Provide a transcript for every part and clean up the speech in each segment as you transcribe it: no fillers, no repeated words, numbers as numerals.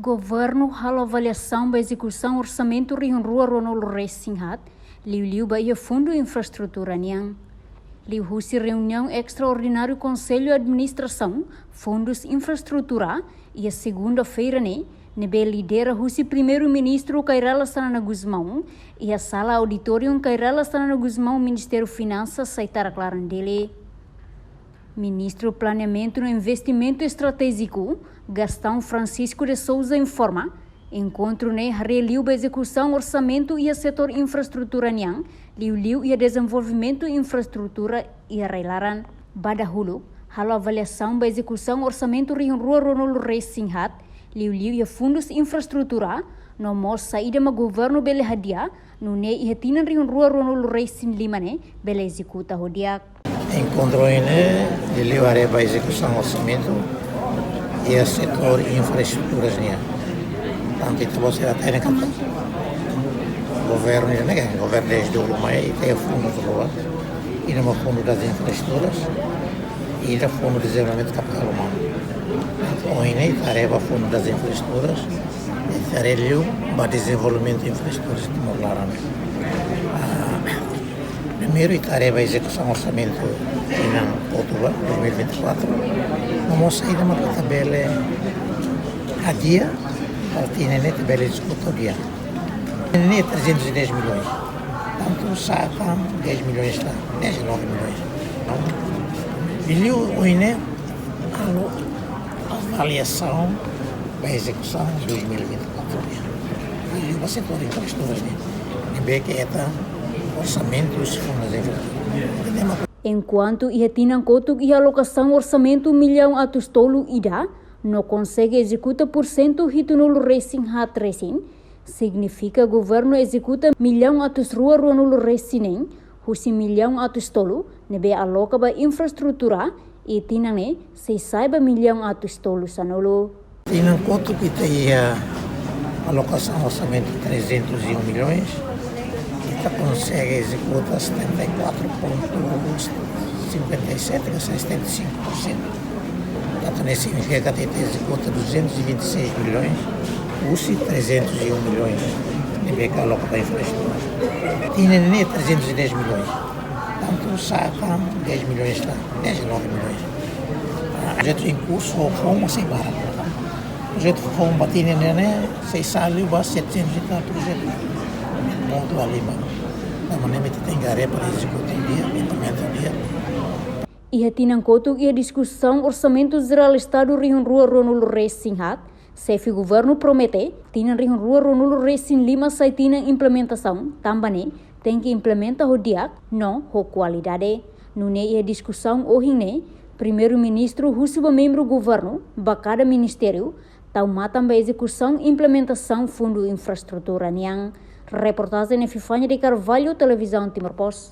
Governo halo avaliação da execução orçamento Rio Rua Ronaldo Reis Sinhat, liu ba ia fundo infraestrutura niang. Liu husi reunião extraordinário Conselho de Administração, Fundos Infraestrutura, e a segunda-feira nebe lidera husi primeiro-ministro Cairala Sanana Guzmão e a sala auditorium Cairala Sanana Guzmão Ministério Finanças Saitara Clarandele. Ministro Planeamento e Investimento Estratégico, Gastão Francisco de Souza informa, encontro reliu a execução orçamento e a setor infraestrutura niang, liu e a desenvolvimento infraestrutura e a reilaran. Badahulu, halo avaliação da execução orçamento Rio Rua Ronaldo Reis Sinhat, liu e a fundos infraestrutura, no mos saída ma governo bele hadia, no e hetinan Rio Rua Ronaldo Reis Sin Limane, bele executa hodiak. Encontro de levar a execução orçamento e a setor infraestruturas tanto que você até na governo desde o Lumai tem o fundo de rua e no fundo das infraestruturas e no fundo de desenvolvimento capital humano. Hoje tarefa fundo das infraestruturas e tarefa para desenvolvimento de infraestruturas de Morlarame. Primeiro, tarefa a execução orçamento em outubro de 2024. Vamos sair de uma tabela a dia, para ter tabela executa o dia. 310 milhões. Tanto sacam 10 milhões lá, 19 milhões. E hoje a avaliação da execução de 2024. E o setor de infraestruturas, bem que é orçamentos enquanto ia tinan kotuk e alocação orçamento milhão a tostolo ida não consegue executa por cento hitunul racing hat racing significa governo executa milhão a tos rua ronul racing husi milhão a tostolo nebe aloca ba infraestrutura e tinan se saiba milhão a tostolo sanolo tinan kotuk que tem a alocação orçamento 301 milhões consegue executar 74,57% a 75%. Portanto, isso significa que executa 226 milhões, usa 301 milhões de beca local para a infraestrutura. Tinha 310 milhões, tanto sacam 10 milhões lá, 19 milhões. O projeto em curso, ou como se barra. O projeto como batinha, se sai, vai 700 de tal projeto. Ponto ali, da maneira que tem garé para executar o dia, implementa o dia. E a Tinancoto e a discussão Orçamento Geral Estado Rio Rua Ronaldo Reis Sinhat, chefe governo promete, Tinan Rio Rua Ronaldo Reis Sin Lima sai tina implementação, também tem que implementar o dia, não a qualidade. Nune e a discussão hoje, primeiro-ministro Husiba membro governo, bacada ministério, tau matam a execução implementação fundo infraestrutura niang. Reportagem na Fifanya de Carvalho, Televisão Timor Post.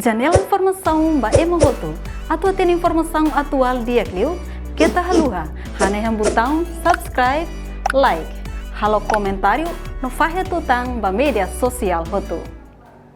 Janela Informação ba Emohoto. Atua tem informação atual dia Clio. Kita haluha. Haneham botão subscribe, like. Halo comentário no Fahia Tutang ba media sosial Hoto.